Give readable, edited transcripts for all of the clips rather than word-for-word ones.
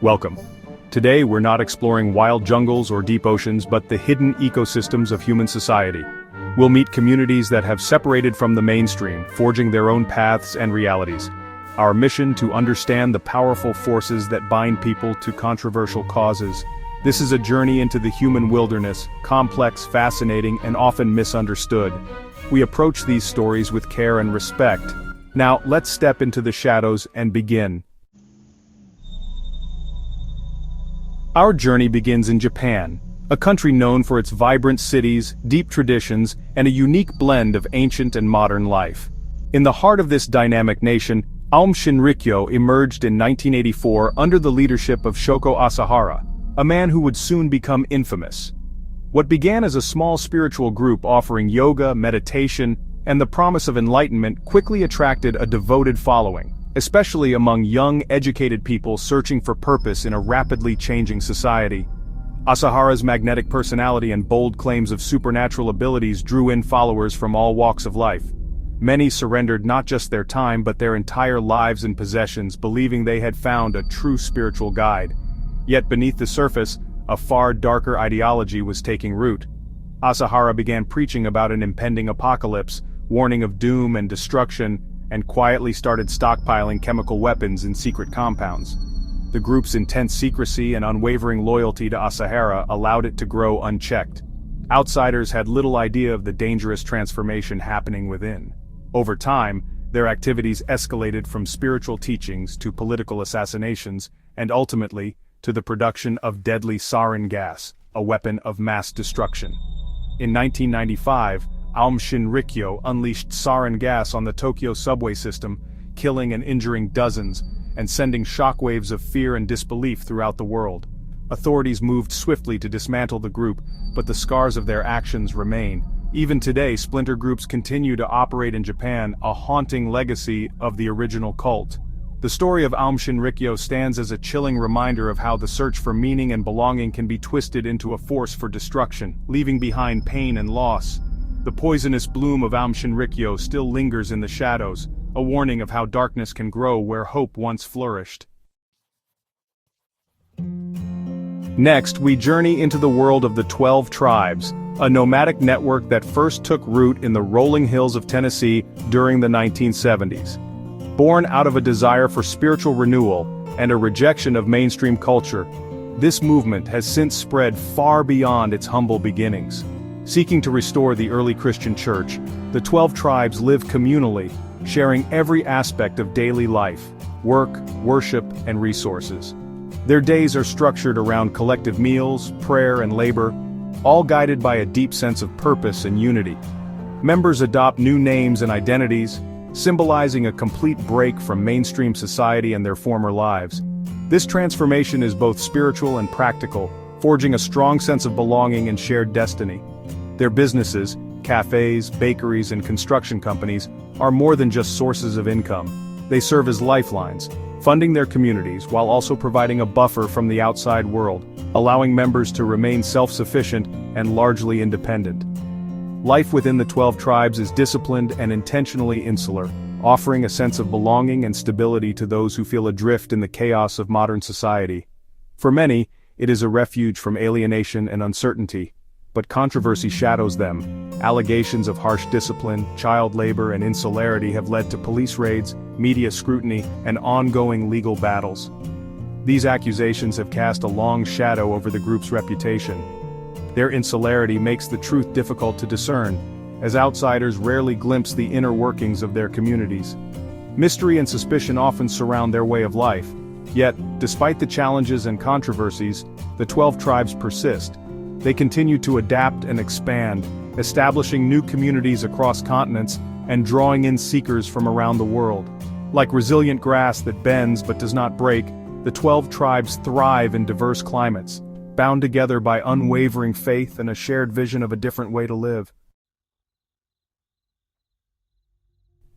Welcome. Today we're not exploring wild jungles or deep oceans but the hidden ecosystems of human society. We'll meet communities that have separated from the mainstream, forging their own paths and realities. Our mission to understand the powerful forces that bind people to controversial causes. This is a journey into the human wilderness, complex, fascinating, and often misunderstood. We approach these stories with care and respect. Now, let's step into the shadows and begin. Our journey begins in Japan, a country known for its vibrant cities, deep traditions, and a unique blend of ancient and modern life. In the heart of this dynamic nation, Aum Shinrikyo emerged in 1984 under the leadership of Shoko Asahara, a man who would soon become infamous. What began as a small spiritual group offering yoga, meditation, and the promise of enlightenment quickly attracted a devoted following, especially among young, educated people searching for purpose in a rapidly changing society. Asahara's magnetic personality and bold claims of supernatural abilities drew in followers from all walks of life. Many surrendered not just their time but their entire lives and possessions, believing they had found a true spiritual guide. Yet beneath the surface, a far darker ideology was taking root. Asahara began preaching about an impending apocalypse, warning of doom and destruction, and quietly started stockpiling chemical weapons in secret compounds. The group's intense secrecy and unwavering loyalty to Asahara allowed it to grow unchecked. Outsiders had little idea of the dangerous transformation happening within. Over time, their activities escalated from spiritual teachings to political assassinations, and ultimately, to the production of deadly sarin gas, a weapon of mass destruction. In 1995, Aum Shinrikyo unleashed sarin gas on the Tokyo subway system, killing and injuring dozens, and sending shockwaves of fear and disbelief throughout the world. Authorities moved swiftly to dismantle the group, but the scars of their actions remain. Even today, splinter groups continue to operate in Japan, a haunting legacy of the original cult. The story of Aum Shinrikyo stands as a chilling reminder of how the search for meaning and belonging can be twisted into a force for destruction, leaving behind pain and loss. The poisonous bloom of Aum Shinrikyo still lingers in the shadows, a warning of how darkness can grow where hope once flourished. Next, we journey into the world of the 12 Tribes, a nomadic network that first took root in the rolling hills of Tennessee during the 1970s. Born out of a desire for spiritual renewal and a rejection of mainstream culture, this movement has since spread far beyond its humble beginnings. Seeking to restore the early Christian church, the 12 tribes live communally, sharing every aspect of daily life, work, worship, and resources. Their days are structured around collective meals, prayer, and labor, all guided by a deep sense of purpose and unity. Members adopt new names and identities, symbolizing a complete break from mainstream society and their former lives. This transformation is both spiritual and practical, forging a strong sense of belonging and shared destiny. Their businesses, cafes, bakeries, and construction companies, are more than just sources of income. They serve as lifelines, funding their communities while also providing a buffer from the outside world, allowing members to remain self-sufficient and largely independent. Life within the 12 tribes is disciplined and intentionally insular, offering a sense of belonging and stability to those who feel adrift in the chaos of modern society. For many, it is a refuge from alienation and uncertainty. But controversy shadows them. Allegations of harsh discipline, child labor, and insularity have led to police raids, media scrutiny, and ongoing legal battles. These accusations have cast a long shadow over the group's reputation. Their insularity makes the truth difficult to discern, as outsiders rarely glimpse the inner workings of their communities. Mystery and suspicion often surround their way of life. Yet, despite the challenges and controversies, the 12 tribes persist. They continue to adapt and expand, establishing new communities across continents and drawing in seekers from around the world. Like resilient grass that bends but does not break, the 12 tribes thrive in diverse climates, bound together by unwavering faith and a shared vision of a different way to live.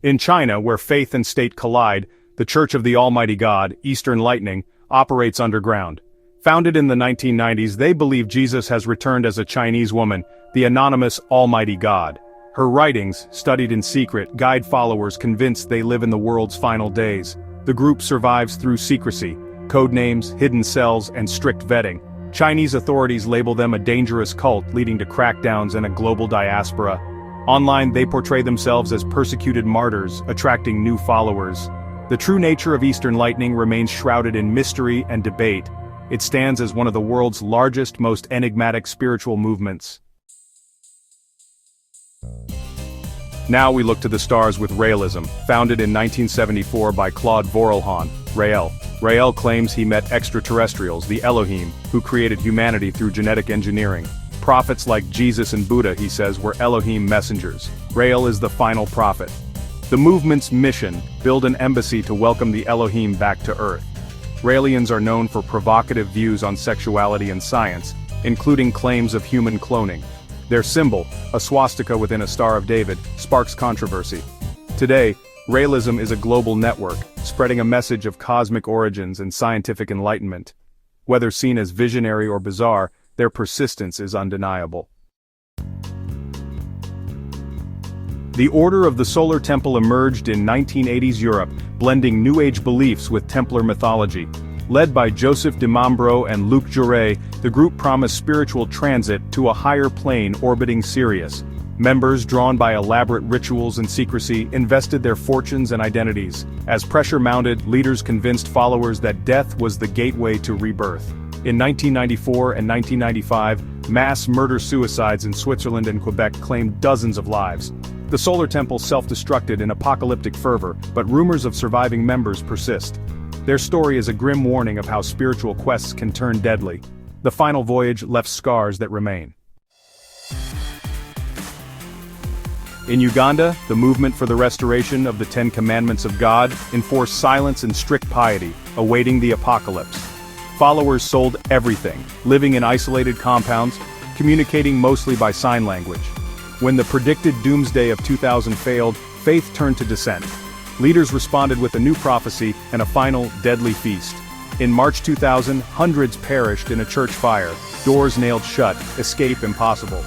In China, where faith and state collide, the Church of the Almighty God, Eastern Lightning, operates underground. Founded in the 1990s, they believe Jesus has returned as a Chinese woman, the anonymous Almighty God. Her writings, studied in secret, guide followers convinced they live in the world's final days. The group survives through secrecy, Codenames, hidden cells, and strict vetting. Chinese authorities label them a dangerous cult, leading to crackdowns and a global diaspora. Online, they portray themselves as persecuted martyrs, attracting new followers. The true nature of Eastern Lightning remains shrouded in mystery and debate. It stands as one of the world's largest, most enigmatic spiritual movements. Now we look to the stars with Raelism, founded in 1974 by Claude Vorilhon, Rael. Rael claims he met extraterrestrials, the Elohim, who created humanity through genetic engineering. Prophets like Jesus and Buddha, he says, were Elohim messengers. Rael is the final prophet. The movement's mission: build an embassy to welcome the Elohim back to Earth. Raelians are known for provocative views on sexuality and science, including claims of human cloning. Their symbol, a swastika within a Star of David, sparks controversy. Today, Raelism is a global network, spreading a message of cosmic origins and scientific enlightenment. Whether seen as visionary or bizarre, their persistence is undeniable. The Order of the Solar Temple emerged in 1980s Europe, blending New Age beliefs with Templar mythology. Led by Joseph de Mambro and Luc Jouret, the group promised spiritual transit to a higher plane orbiting Sirius. Members, drawn by elaborate rituals and secrecy, invested their fortunes and identities. As pressure mounted, leaders convinced followers that death was the gateway to rebirth. In 1994 and 1995, mass murder-suicides in Switzerland and Quebec claimed dozens of lives. The Solar Temple self-destructed in apocalyptic fervor, but rumors of surviving members persist. Their story is a grim warning of how spiritual quests can turn deadly. The final voyage left scars that remain. In Uganda, the movement for the restoration of the Ten Commandments of God enforced silence and strict piety, awaiting the apocalypse. Followers sold everything, living in isolated compounds, communicating mostly by sign language. When the predicted doomsday of 2000 failed, faith turned to dissent. Leaders responded with a new prophecy and a final, deadly feast. In March 2000, hundreds perished in a church fire, doors nailed shut, escape impossible.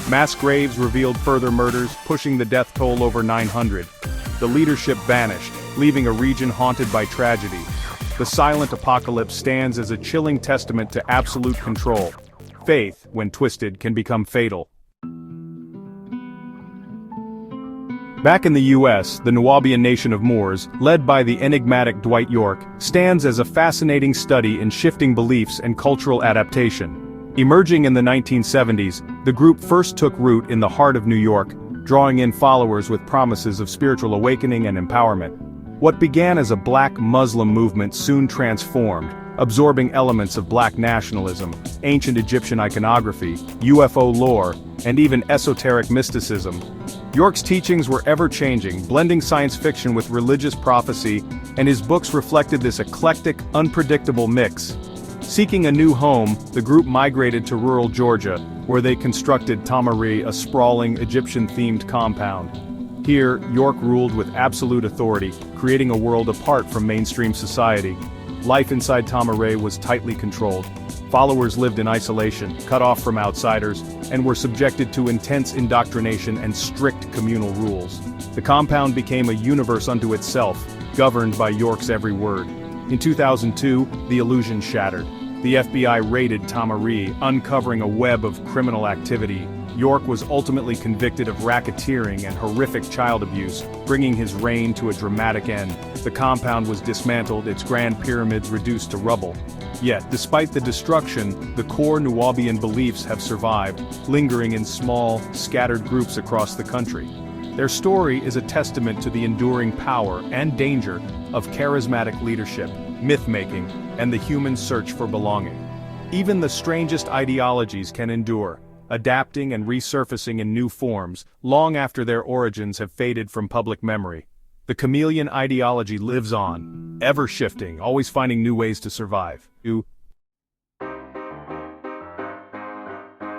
Mass graves revealed further murders, pushing the death toll over 900. The leadership vanished, leaving a region haunted by tragedy. The silent apocalypse stands as a chilling testament to absolute control. Faith, when twisted, can become fatal. Back in the US, the Nubian nation of Moors, led by the enigmatic Dwight York, stands as a fascinating study in shifting beliefs and cultural adaptation. Emerging in the 1970s, the group first took root in the heart of New York, drawing in followers with promises of spiritual awakening and empowerment. What began as a black Muslim movement soon transformed, absorbing elements of black nationalism, ancient Egyptian iconography, UFO lore, and even esoteric mysticism. York's teachings were ever-changing, blending science fiction with religious prophecy, and his books reflected this eclectic, unpredictable mix. Seeking a new home, the group migrated to rural Georgia, where they constructed Tamari, a sprawling, Egyptian-themed compound. Here, York ruled with absolute authority, creating a world apart from mainstream society. Life inside Tamari was tightly controlled. Followers lived in isolation, cut off from outsiders, and were subjected to intense indoctrination and strict communal rules. The compound became a universe unto itself, governed by York's every word. In 2002, the illusion shattered. The FBI raided Tamari, uncovering a web of criminal activity. York was ultimately convicted of racketeering and horrific child abuse, bringing his reign to a dramatic end. The compound was dismantled, its grand pyramids reduced to rubble. Yet, despite the destruction, the core Nubian beliefs have survived, lingering in small, scattered groups across the country. Their story is a testament to the enduring power and danger of charismatic leadership, myth-making, and the human search for belonging. Even the strangest ideologies can endure, adapting and resurfacing in new forms, long after their origins have faded from public memory. The chameleon ideology lives on, ever-shifting, always finding new ways to survive.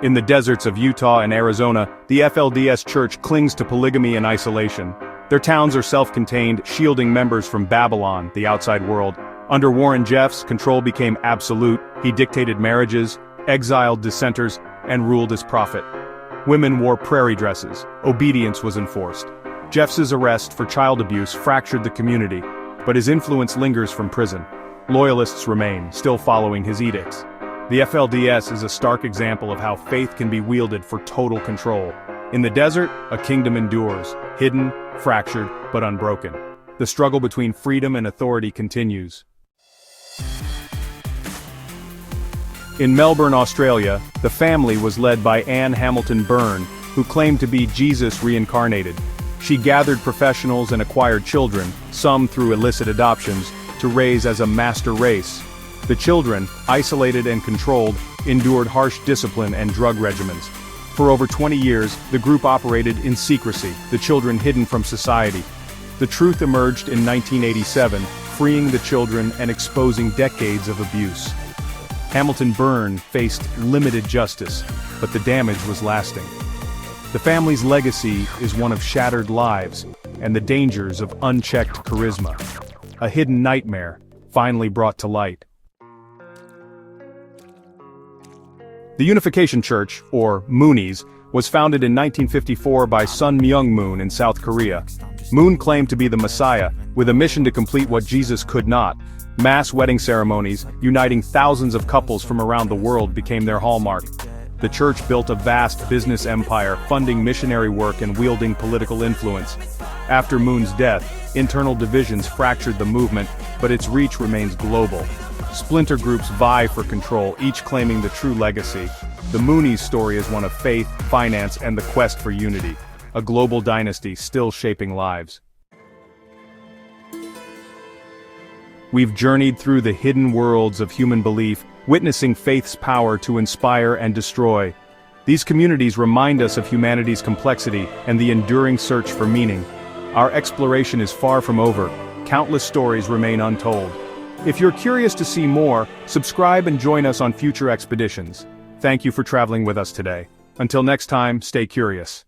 In the deserts of Utah and Arizona, the FLDS Church clings to polygamy and isolation. Their towns are self-contained, shielding members from Babylon, the outside world. Under Warren Jeffs, control became absolute. He dictated marriages, exiled dissenters, and ruled as prophet. Women wore prairie dresses. Obedience was enforced. Jeffs' arrest for child abuse fractured the community, but his influence lingers from prison. loyalists remain, still following his edicts. The FLDS is a stark example of how faith can be wielded for total control. In the desert, a kingdom endures, hidden, fractured, but unbroken. The struggle between freedom and authority continues. In Melbourne, Australia, the family was led by Anne Hamilton Byrne, who claimed to be Jesus reincarnated. She gathered professionals and acquired children, some through illicit adoptions, to raise as a master race. The children, isolated and controlled, endured harsh discipline and drug regimens. For over 20 years, the group operated in secrecy, the children hidden from society. The truth emerged in 1987, freeing the children and exposing decades of abuse. Hamilton Byrne faced limited justice, but the damage was lasting. The family's legacy is one of shattered lives and the dangers of unchecked charisma. A hidden nightmare, finally brought to light. The Unification Church, or Moonies, was founded in 1954 by Sun Myung Moon in South Korea. Moon claimed to be the Messiah, with a mission to complete what Jesus could not. Mass wedding ceremonies, uniting thousands of couples from around the world, became their hallmark. The church built a vast business empire, funding missionary work and wielding political influence. After Moon's death, internal divisions fractured the movement, but its reach remains global. Splinter groups vie for control, each claiming the true legacy. The Moonies story is one of faith, finance, and the quest for unity. A global dynasty still shaping lives. We've journeyed through the hidden worlds of human belief, witnessing faith's power to inspire and destroy. These communities remind us of humanity's complexity and the enduring search for meaning. Our exploration is far from over. Countless stories remain untold. If you're curious to see more, subscribe and join us on future expeditions. Thank you for traveling with us today. Until next time, stay curious.